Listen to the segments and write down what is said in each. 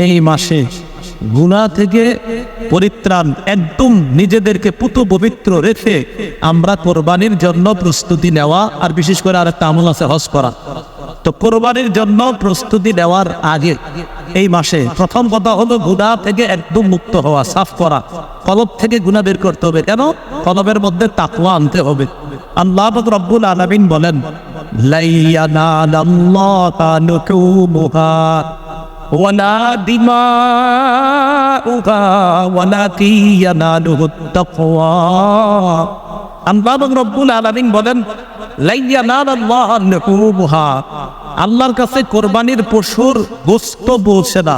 এই মাসে গুনাহ থেকে পরিত্রাণ একদম নিজেদেরকে পুতু পবিত্র রেখে আমরা কোরবানির জন্য প্রস্তুতি নেওয়া, আর বিশেষ করে আরেকটা আমল আছে হজ করা। তো কোরবানির জন্য প্রস্তুতি নেওয়ার আগে এই মাসে প্রথম কথা হলো গুনাহ থেকে একদম মুক্ত হওয়া, সাফ করা। কলব থেকে গুনাহ বের করতে হবে। কেন? কলবের মধ্যে তাকওয়া আনতে হবে। আল্লাহ পাক রব্বুল আলামিন বলেন, লা ইয়ানালাল্লাহু লুহুমুহা ওয়ালা দিমাউহা ওয়ালাকিন ইয়ানালুহুত তাকওয়া। আল্লাহ পাক রব্বুল আলামিন বলেন, লা ইয়ানালাল্লাহু লুহুমুহা, আল্লাহর কাছে কোরবানির পশুর গোশত পৌঁছে না,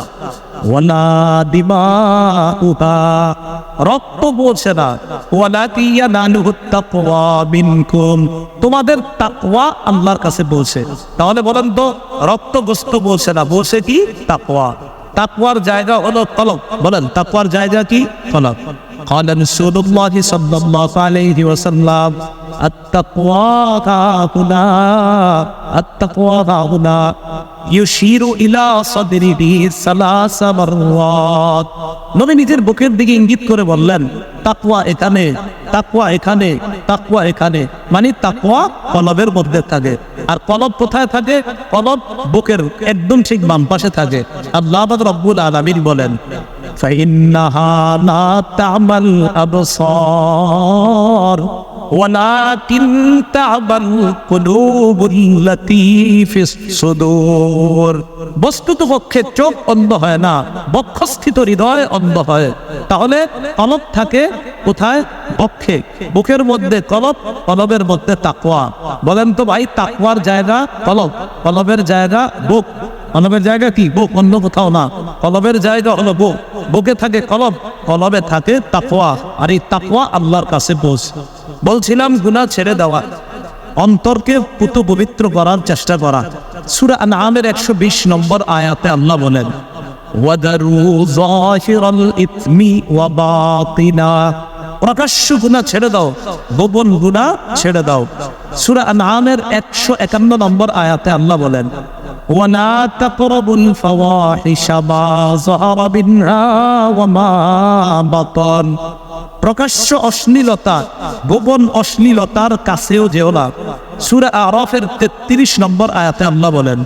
ওয়ালা দিমাউহা, রক্ত পৌঁছে না, ওয়ালাকিন ইয়ানালুহুত তাকওয়া মিনকুম, তোমাদের তাকওয়া আল্লাহর কাছে পৌঁছে। তাহলে বলেন তো, রক্ত গোশত পৌঁছে না, পৌঁছে কি? তাকওয়া। তাকওয়ার জায়গা হলো কলব। বলেন, তাকওয়ার জায়গা কি? কলব। قال رسول الله صلى الله عليه وسلم التقوى هاهنا التقوى هاهنا يشير إلى صدره ثلاث مرات। নবী নিজের বুকের দিকে ইঙ্গিত করে বললেন, তাকওয়া এখানে, তাকওয়া এখানে, তাকওয়া এখানে। মানে তাকওয়া কলবের মধ্যে থাকে। আর কলব কোথায় থাকে? কলব বুকের একদম ঠিক বাম পাশে থাকে। আল্লাহ পাক রব্বুল আলামিন বলেন, فإنها لا تعمى الأبصار ولكن تعمى القلوب التي في الصدور। বস্তুতপক্ষে চোখ অন্ধ হয় না, বক্ষস্থিত হৃদয় অন্ধ হয়। তাহলে কলব থাকে কোথায়? বক্ষে, বুকের মধ্যে কলব, কলবের মধ্যে তাকওয়া। বলেন তো ভাই, তাকওয়ার জায়গা কলব, কলবের জায়গা বুক। কলবের জায়গা কি? বুক, অন্য কোথাও না। কলবের জায়গা হলো বুক, বুকে থাকে কলব, কলবে থাকে তাকওয়া। আর এই তাকওয়া আল্লাহর কাছে পৌঁছে। বলছিলাম গুনাহ ছেড়ে দেওয়া, অন্তরকে পুত পবিত্র করার চেষ্টা করা। সূরা আনআমের 120 নম্বর আয়াতে আল্লাহ বলেন, ওয়াদারু যাহিরাল ইসমি ওয়া বাতিনা, প্রকাশ্য গুনাহ ছেড়ে দাও, গোপন গুনাহ ছেড়ে দাও। সূরা আনআমের 151 নম্বর আয়াতে আল্লাহ বলেন, وَلَا تَقْرَبُوا الْفَوَاحِشَ مَا ظَهَرَ مِنْهَا وَمَا بَطَنَ। প্রকাশ্য অশ্লীলতা, গোপন অশ্লীলতার কাছেও যেও না। সূরা আরাফের 33 নম্বর আয়াতে আল্লাহ বলেন,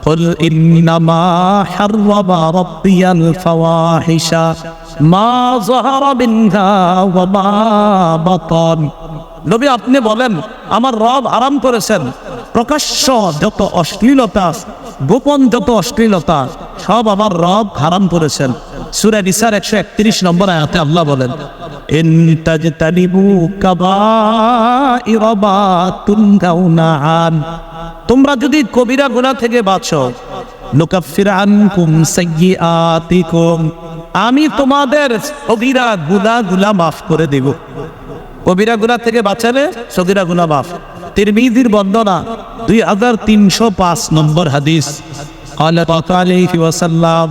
قُلْ إِنَّمَا حَرَّمَ رَبِّيَ الْفَوَاحِشَ مَا ظَهَرَ مِنْهَا وَمَا بَطَنَ। নবী আপনি বলেন, আমার রব হারাম করেছেন প্রকাশ্য যত অশ্লীলতা, গোপন যত অশ্লীলতা, সব আমার রব হারাম করেছেন। সূরা নিসার 131 নম্বর আয়াতে আল্লাহ বলেন, ইন তাজতানিবু কাবাইরা মা তুনহাউনা আন, তোমরা যদি কবিরা গুনাহ থেকে বাঁচো, নুকাফির আনকুম সাইয়্যাতিকুম, আমি তোমাদের কবিরা গুনাহগুলো মাফ করে দেব। কবিরা গুনাহ থেকে বাঁচালে সগীরা গুনাহ মাফ। তিরমিজির বর্ণনা 2305 নম্বর হাদিস, সাল্লাল্লাহু আলাইহি ওয়াসাল্লাম,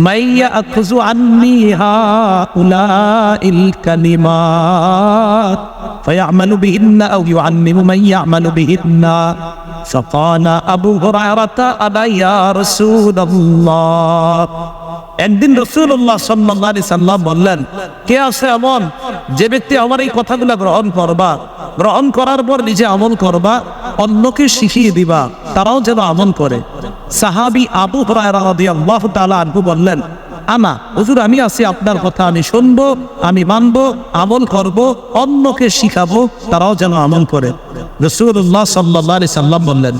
মাইয়া আখযু আন্নি হাউলাইল কালিমাত ফায়ামালু বিহিন্না আও ইউআল্লিমু মান ইয়ামালু বিহিন্না ফাকানা আবু হুরায়রা আলা ইয়া রাসূলুল্লাহ। একদিন রাসূলুল্লাহ সাল্লাল্লাহু আলাইহি সাল্লাম বললেন, কে আছে এমন যে ব্যক্তি আমার এই কথাগুলো গ্রহণ করবা, গ্রহণ করার পর নিজে আমল করবা, অন্যকে শিখিয়ে দিবা, তারাও যেন আমল করে। সাহাবী আবু হুরায়রা রাদিয়াল্লাহু তাআলা আনহু বললেন, আনা হুজুর, আমি আছি আপনার কথা, আমি শুনবো, আমি মানবো, আমল করব, অন্যকে শিখাবো, তারাও যেন আমল করে। রাসূলুল্লাহ সাল্লাল্লাহু আলাইহি সাল্লাম বললেন,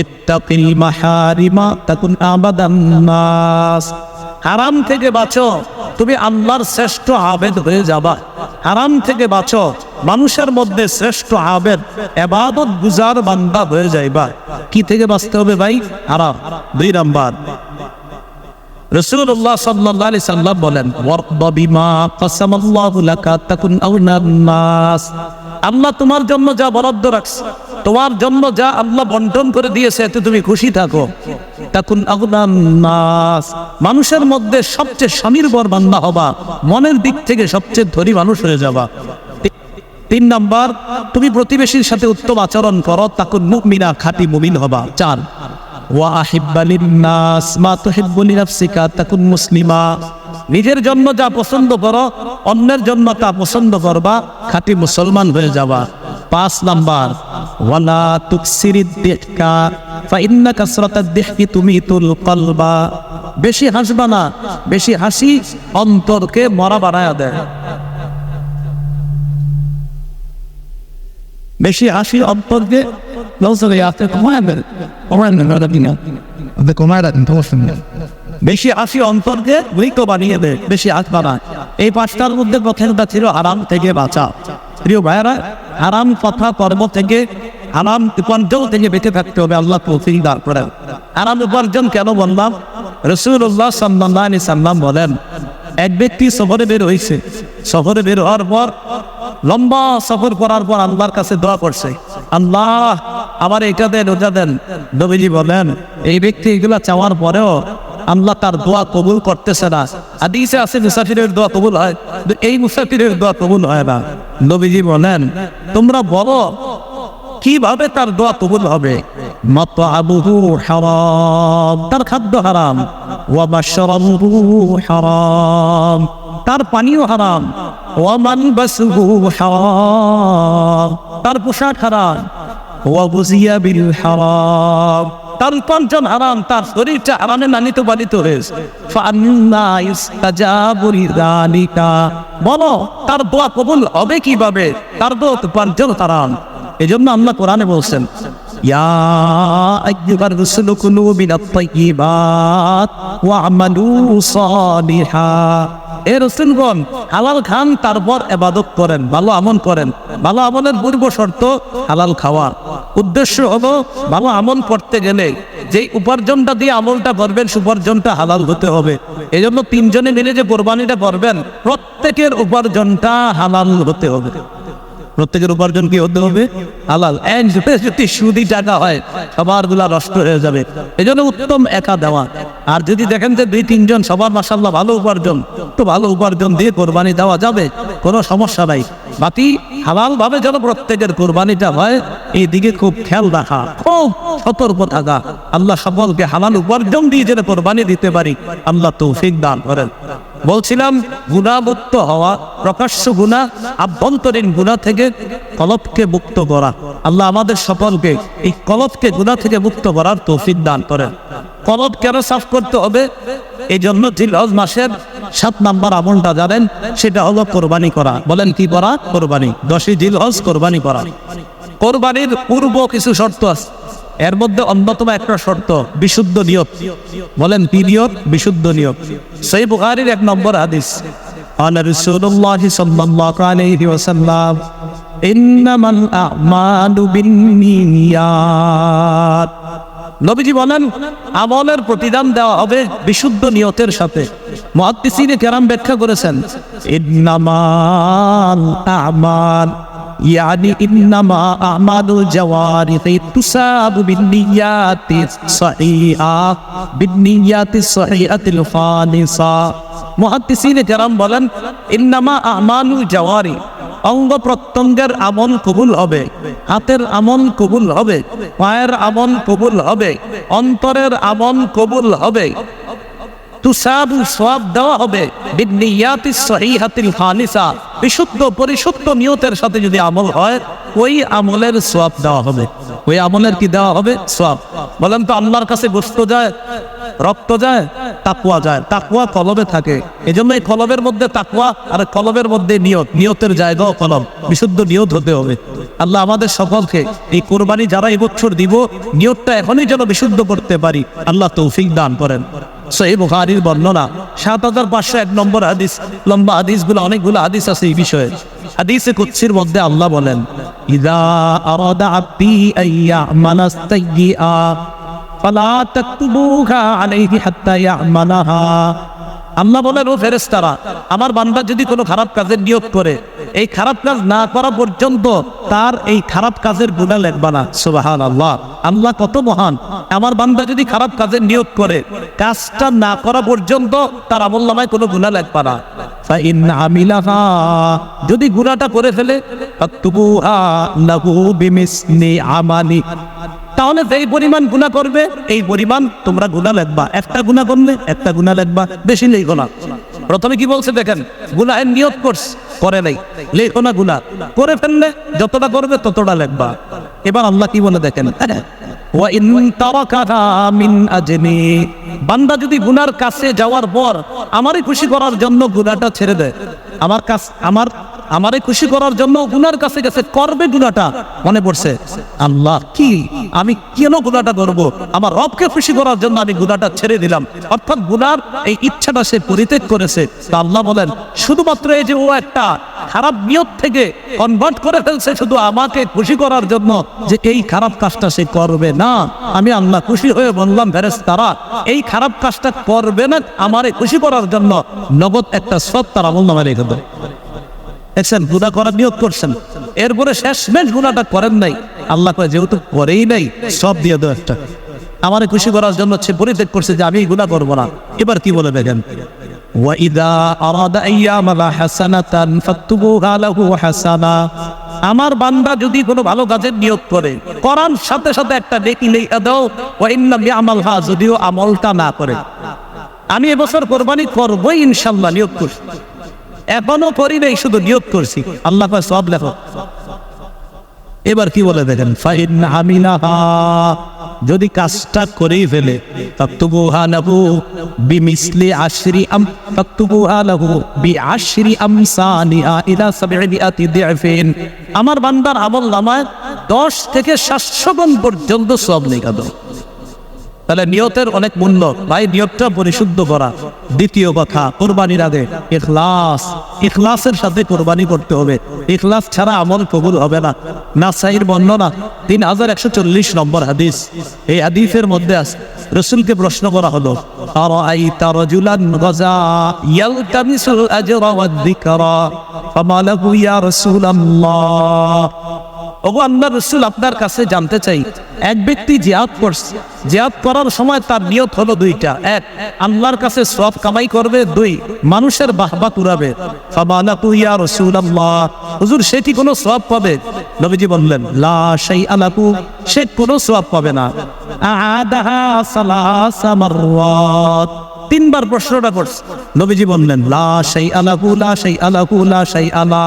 ইত্তাকিল মাহারিমা তাকুন আবাদান নাস, হারাম থেকে বাঁচো, তুমি আল্লাহর শ্রেষ্ঠ আবেদ হয়ে যাবা। হারাম থেকে বাঁচো, মানুষের মধ্যে শ্রেষ্ঠ আবেদ, ইবাদত গুজার বান্দা হয়ে যাইবা। কি থেকে বাঁচতে হবে ভাই? হারাম। 2 নাম্বার, রাসূলুল্লাহ সাল্লাল্লাহু আলাইহি সাল্লাম বলেন, ওয়ারদা বিমা কাসামাল্লাহু লাকা তাকুন আউনান নাস, আল্লাহ তোমার জন্য যা বরাদ্দ রাখছে, তোমার জন্য যা আল্লাহ বন্টন করে দিয়েছে, এতে তুমি খুশি থাকো। তাকুন আউনান নাস, মানুষের মধ্যে সবচেয়ে স্বনির্ভর বান্দা হবা, মনের দিক থেকে সবচেয়ে ধনী মানুষ হয়ে যাবা। 3 নাম্বার, তুমি প্রতিবেশীর সাথে উত্তম আচরণ করো, তাকুন মুমিনা, খাঁটি মুমিন হবা। 4, ওয়া আহিব্বা লিন-নাস মা তুহিব্বু লিনাফসিকা তাকুন মুসলিমা। নিজের জন্য যা পছন্দ করো অন্যের জন্য তা পছন্দ করবা, খাঁটি মুসলমান হয়ে যাবা। 5 নাম্বার, ওয়ালা তুকসিরিদ দিহকা ফা ইন্না কাসরাতাদ দিহকি তুমিতুল কলবা। বেশি হাসবা না, বেশি হাসি অন্তরকে মরা বানায়া দেয়। বেশি হাসি অন্তরকে বেশি হাসি অন্তরকে মৃত বানিয়ে দেয়। বেশি হাসবা না। এই 5টার মধ্যে প্রথমটা ছিল হারাম থেকে বাঁচা। প্রিয় ভাইয়েরা, হারাম কথা কর্ম থেকে, হারাম উপার্জন থেকে বেঁচে থাকতে হবে। আল্লাহ তৌফিক দান করেন। হারাম উপার্জন কেন বললাম? রাসূলুল্লাহ সাল্লাল্লাহু আলাইহি সাল্লাম বলেন, এক ব্যক্তি সফরে বের হয়েছে। সফরে বের হওয়ার পর, লম্বা সফর করার পর আল্লাহর কাছে দোয়া করছে, আল্লাহ আমার এটা দেন ওটা দেন। নবীজি বলেন, এই ব্যক্তি এগুলা চাওয়ার পরেও আল্লাহ তার দোয়া কবুল করতেছে না। হাদিসে আছে মুসাফিরের দোয়া কবুল হয়, এই মুসাফিরের দোয়া কবুল হয় না। নবীজি বলেন, তোমরা বলো কিভাবে তার দোয়া কবুল হবে? মাতআবুহু হারাম, তার খাদ্য হারাম। ওয়া মাশরাবুহু হারাম, তার পানীয় হারাম। ওয়া মালবাসুহু হারাম, তার পোশাক হারাম। ওয়া গুযিয়া বিল হারাম, তার উপার্জন হারাম, তার শরীরটা হারামে লালিত পালিত হয়েছে। ফান্না ইস্তাজাবু লিযালিকা, বলো তার দোয়া কবুল হবে কিভাবে? তার তো উপার্জন হারাম। এজন্য আল্লাহ কোরআনে বলছেন, ইয়া আইয়ুহার রাসূলু কুলু মিনাত তাইয়্যিবাত ওয়া আমালু সালিহা। এ রাসূলগণ, হালাল খান, তারপর ইবাদত করেন, ভালো আমল করেন। ভালো আমলের পূর্ব শর্ত হালাল খাওয়া। উদ্দেশ্য হলো ভালো আমল করতে গেলে যে উপার্জনটা দিয়ে আমলটা করবেন, উপার্জনটা হালাল হতে হবে। এজন্য 3 জনে মিলে যে কোরবানিটা করবেন, প্রত্যেকের উপার্জনটা হালাল হতে হবে। প্রত্যেকের উপার্জন কি হতে হবে? হালাল। যদি সুদি টাকা হয়, সবার গুলা নষ্ট হয়ে যাবে। এই জন্য উত্তম একা দেওয়া। আর যদি দেখেন যে 2-3 জন সবার মাশাআল্লাহ ভালো উপার্জন, তো ভালো উপার্জন দিয়ে কোরবানি দেওয়া যাবে, কোনো সমস্যা নাই। বাকি হালাল ভাবে যেন প্রত্যেকের কোরবানিটা হয়, এই দিকে খুব খেয়াল রাখা, খুব সতর্ক থাকা। আল্লাহ সকলকে হালাল উপার্জন দিয়ে যেন কোরবানি দিতে পারি, আল্লাহ তৌফিক দান করেন। বলছিলাম, গুনাহমুক্ত হওয়া, প্রকাশ্য গুনাহ, আভ্যন্তরীণ গুনাহ থেকে কলবকে মুক্ত করা। আল্লাহ আমাদের সকলকে এই কলবকে গুনাহ থেকে মুক্ত করার তৌফিক দান করেন। কলব কেন সাফ করতে হবে? এই জন্য জিলহজ মাসের 7 নাম্বার আমলটা জানেন, সেটা হলো কোরবানি করা। বলেন কি করা? কোরবানি। 10ই জিলহজ কোরবানি করা। কোরবানির পূর্ব কিছু শর্ত আছে। এর মধ্যে অন্যতম একটা শর্ত বিশুদ্ধ নিয়ত। বলেন কি নিয়ত? বিশুদ্ধ নিয়ত। সহিহ বুখারীর 1 নম্বর হাদিস, আনা রাসূলুল্লাহ সাল্লাল্লাহু আলাইহি ওয়াসাল্লাম ইন্নামাল আ'মালু বিন্নিয়াত। নবীজি বলেন, আমলের প্রতিদান দেওয়া হবে বিশুদ্ধ নিয়তের সাথে। মুহাদ্দিসিনে কেরাম ব্যাখ্যা করেছেন, ইন্নামাল আ'মাল يعني إنما أعمال الجوارح تساب بالنيات الصحيحة بالنيات الصحيحة الخالصة। মুহাদ্দিসিনে কেরাম বলেন, ইন্নামা আমালুল জাওয়ারি, অঙ্গ প্রত্যঙ্গের আমল কবুল হবে, হাতের আমল কবুল হবে, পায়ের আমল কবুল হবে, অন্তরের আমল কবুল হবে, তুসাবু সওয়াব দেওয়া হবে বিন্নিয়াতিস সহিহাতিল খালিসা, বিশুদ্ধ পরিশুদ্ধ নিয়তের সাথে যদি আমল হয়, ওই আমলের সওয়াব দেওয়া হবে। ওই আমলের কি দেওয়া হবে? সওয়াব। বলেন তো, আল্লাহর কাছে গোশত যায়, রক্ত যায়, তাকওয়া যায়। তাকওয়া কলবে থাকে। এজন্য এই কলবের মধ্যে তাকওয়া, আর কলবের মধ্যে নিয়ত। নিয়তের জায়গাও কলব, বিশুদ্ধ নিয়ত হতে হবে। আল্লাহ আমাদের সকলকে এই কুরবানি যারা এই বছর দিব, নিয়তটা এখনই যেন বিশুদ্ধ করতে পারি, আল্লাহ তৌফিক দান করেন। সহিহ বুখারীর বর্ণনা 7501 নম্বর হাদিস। লম্বা হাদিসগুলো, অনেকগুলো হাদিস আছে এই বিষয়ে। হাদিসে কুদসির মধ্যে আল্লাহ বলেন, ইযা আরাদা আবদি আইয়ামালা সাইয়্যিআ ফালা তাকতুবুহা আলাইহি হাত্তা ইয়ামালাহা। আল্লাহ বলেন, ও ফেরেশতারা, আমার বান্দা যদি কোনো খারাপ কাজের নিয়ত করে, এই খারাপ কাজ না করা পর্যন্ত তার এই খারাপ কাজের গুনাহ লিখবা না। সুবহানাল্লাহ, আল্লাহ কত মহান। আমার বান্দা যদি খারাপ কাজের নিয়ত করে, কাজটা না করা পর্যন্ত তার আমলনামায় কোনো গুনাহ লিখবা না। ফাইন আমিলাহা, যদি গুনাহটা করে ফেলে, ফাকতুবুহা লাহু বিমিসলি আমালি, তাহলে যেই পরিমাণ গুনাহ করবে এই পরিমাণ তোমরা গুনাহ লিখবা। একটা গুনাহ করলে একটা গুনাহ লিখবা, বেশি লিখো না। প্রথমে কি বলছে দেখেন, গুনাহের নিয়ত করে নাই, লিখো না গুনাহ, করে ফেললে যতটা করবে ততটা লিখবা। এবার আল্লাহ কি বলে দেখেন, ওয়া ইন তারাকাহা মিন আজলি, বান্দা যদি গুনার কাছে যাওয়ার পর আমারই খুশি করার জন্য গুনাহটা ছেড়ে দেয়, আমারে খুশি করার জন্য গুনার কাছে গেছে, করবে গুনাহটা, মনে পড়ছে আল্লাহ কি আমি কেন গুনাহটা করব, আমার রবকে খুশি করার জন্য আমি গুনাহটা ছেড়ে দিলাম, অর্থাৎ গুনার এই ইচ্ছাটা সে পরিত্যাগ করেছে। তা আল্লাহ বলেন শুধুমাত্র এই যে ও একটা খারাপ নিয়ত থেকে কনভার্ট করে ফেলছে শুধু আমাকে খুশি করার জন্য, যে এই খারাপ কাজটা সে করবে না, আমি আল্লাহ খুশি হয়ে বললাম ফেরেশতারা এই খারাপ কাজটা করবে না আমারে খুশি করার জন্য, নগদ একটা সৎ তার আমলনামায় রেখে দেয়। দেখছেন, গুনাহ করার নিয়ত করছেন, এরপরে শেষমেশ গুনাহটা করেন নাই, আল্লাহ কয় যেহেতু করেই নাই সব দিয়ে দাও একটা, আমারে খুশি করার জন্য সে পরিত্যাগ করছে যে আমি গুনাহ করব না। এবার কি বলে দেখেন, ওয়াইদা আরাদা আইয়ামালা হাসানাতান ফাকতুবুহা লাহু হাসানা, আমার বান্দা যদি কোনো ভালো কাজের নিয়ত করে, করার সাথে সাথে একটা নেকি লিখে দাও, ওয়া ইল্লাম ইয়ামালহা, যদিও আমলটা না করে, আমি এবছর কুরবানি করবই ইনশাআল্লাহ নিয়ত করছি, এখনো করি নাই শুধু নিয়ত করছি, আল্লাহ কয় সব লেখো। এবার কি বলে দেখেন, ফাইন আমিলাহা, যদি কাজটা করেই ফেলে, ফাকতুবুহা লাহু বিমিসলি আশরি ফাকতুবুহা লাহু বিআশরি আমসালিহা ইলা 700 দিআফিন, আমার বান্দার আমলনামায় 10 থেকে 700 গুণ পর্যন্ত সওয়াব লেখা দাও। তাহলে নিয়তের অনেক মূল্য ভাই, নিয়তটা পরিশুদ্ধ করা। দ্বিতীয় কথা, কুরবানির আগে ইখলাস, ইখলাসের সাথে কুরবানি করতে হবে, ইখলাস ছাড়া আমল কবুল হবে না। নাসাইর বর্ণনা 3140 নম্বর হাদিস, এই হাদিসের মধ্যে আছে রাসূলকে প্রশ্ন করা হলো, আরাআইতা রাজুলান গাজা ইয়ালতামিসুল আজরা ওয়াদ যিকরা ফামা লাহু ইয়া রাসূলুল্লাহ, ওগো আল্লাহর রাসূল আপনার কাছে জানতে চাই, এক ব্যক্তি জিহাদ করছে, জিহাদ করার সময় তার নিয়ত হলো দুইটা, এক আল্লাহর কাছে সওয়াব কামাই করবে, দুই মানুষের বাহবা কুড়াবে, ফামালাকু ইয়া রাসূলুল্লাহ, হুজুর সে কি কোনো সওয়াব পাবে? নবীজি বললেন লা শাইআ লাকু, সে কোনো সওয়াব পাবে না। আ'াদাহা সালাসা মাররাত, তিনবার প্রশ্নটা করছে, নবীজি বললেন লা শাইআ লাহু লা শাইআ লাহু লা শাইআ লা,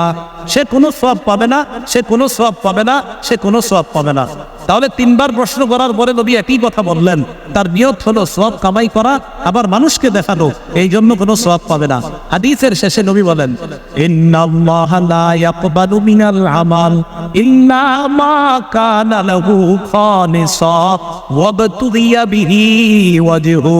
সে কোনো সওয়াব পাবে না, সে কোনো সওয়াব পাবে না, সে কোনো সওয়াব পাবে না। তাহলে তিনবার প্রশ্ন করার পরে নবী একই কথা বললেন, তার নিয়ত হলো সওয়াব কামাই করা, আবার মানুষকে দেখানো, এই জন্য কোনো সওয়াব পাবে না। হাদিসের শেষে নবী বলেন ইন্নাল্লাহা লা ইয়াকবালু মিনাল আমাল ইল্লা মা কানা লাহু খালিসা ওয়াবতুগিয়া বিহি ওয়াজহু,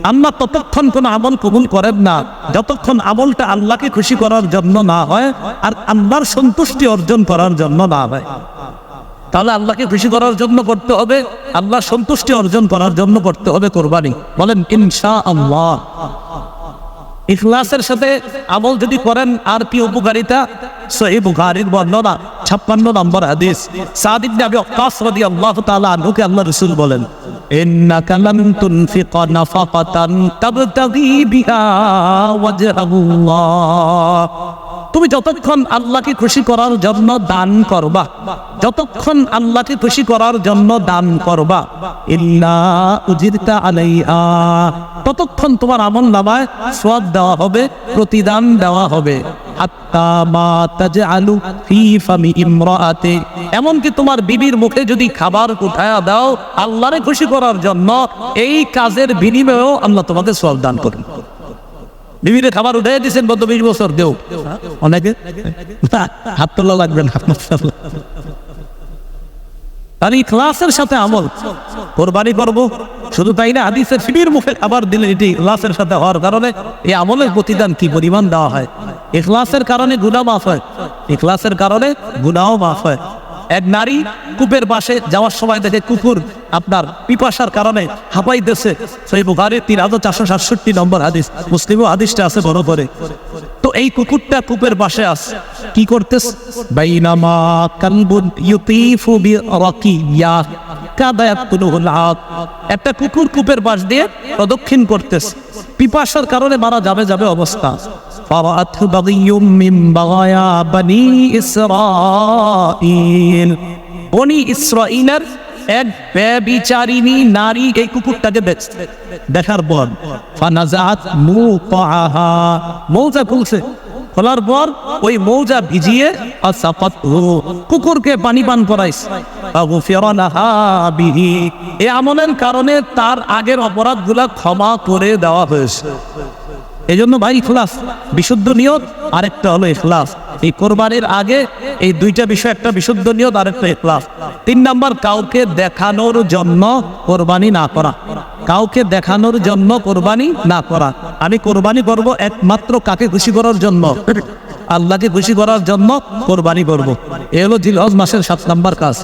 আল্লাহ ততক্ষণ কোন আমল কবুল করেন না যতক্ষণ আমলটা আল্লাহকে খুশি করার জন্য না হয় আর আল্লাহর সন্তুষ্টি অর্জন করার জন্য না হয়। তাহলে আল্লাহকে খুশি করার জন্য করতে হবে, আল্লাহ সন্তুষ্টি অর্জন করার জন্য করতে হবে কুরবানি। বলেন ইনশাআল্লাহ। ইখলাসের সাথে আমল যদি করেন আর কি উপকারিতা, সহিহ বুখারীর বর্ণনা 56 নম্বর হাদিস, সাদ ইবনে আবি ওয়াক্কাস রাদিয়াল্লাহু তাআলা আনহুকে আল্লাহর রাসূল বলেন ইন্নাকা লান তুনফিকা নাফাকাতান তাবতাগী বিহা ওয়াজহাল্লাহ, তুমি যতক্ষণ আল্লাহকে খুশি করার জন্য দান করবা, যতক্ষণ আল্লাহকে খুশি করার জন্য দান করবা, ইল্লা উজিরতা আলাইহা, ততক্ষণ তোমার আমলনামায় সওয়াব দেওয়া হবে, প্রতিদান দেওয়া হবে। হাত্তা মা তাজআলু ফি ফামি ইমরাআতি, এমনকি তোমার বিবির মুখে যদি খাবার উঠায়া দাও আল্লাহরে খুশি করার জন্য, এই কাজের বিনিময়েও আল্লাহ তোমাকে সওয়াব দান করবেন। বিবিরে খাবার উঠাই দিয়েছেন গত 20 বছর, দেও অনেকে হাত তোলা লাগবে না। তাহলে ইখলাসের সাথে আমল কুরবানি করব, শুধু তাই না, হাদিসের বিবির মুখে খাবার দিলে এটি ইখলাসের সাথে হওয়ার কারণে এই আমলের প্রতিদান কি পরিমাণ দেওয়া হয়। ইখলাসের কারণে গুনাহ মাফ হয়, ইখলাসের কারণে গুনাহও মাফ হয়। এক নারী কূপের পাশে যাওয়ার সময় দেখে কুকুর আপনার পিপাসার কারণে হাঁপাইতেছে, সহিহ বুখারী 3467 নম্বর হাদিস, মুসলিমও হাদিসটা আছে বড় করে। তো এই কুকুরটা কূপের পাশে আছে, কি করতেছে, বাইনামা কালবুন ইউতিফু বিরাকিয়া কাদা ইয়াকুলুল আত, একটা কুকুর কূপের পাশ দিয়ে প্রদক্ষিণ করতেছে, পিপাসার কারণে মারা যাবে অবস্থা। ফারাআতহু বাগিয়ুম মিন বাগায়া বনি ইসরাঈল, বনি ইসরাঈলের এক ব্যভিচারিণী নারী এই কুকুরটাকে দেখছে, দেখার পর ফানাজাত মুকাহা, মৌজা খুলছে, খোলার পর ওই মৌজা ভিজিয়ে কুকুরকে পানি পান করাইছে। এই আমলের কারণে তার আগের অপরাধগুলা ক্ষমা করে দেওয়া হয়েছে। এই জন্য ভাই ইখলাস, বিশুদ্ধ নিয়ত, আরেকটা হলো ইখলাস। এই কোরবানির আগে এই দুইটা বিষয়, একটা বিশুদ্ধ নিয়ত, আরেকটা ইখলাস। 3 নাম্বার, কাউকে দেখানোর জন্য কোরবানি না করা। কাউকে দেখানোর জন্য কোরবানি না করা। আমি কোরবানি করব একমাত্র কাকে খুশি করার জন্য? আল্লাহকে খুশি করার জন্য কোরবানি করব। এ হলো জিলহজ মাসের 7 নাম্বার কাজ।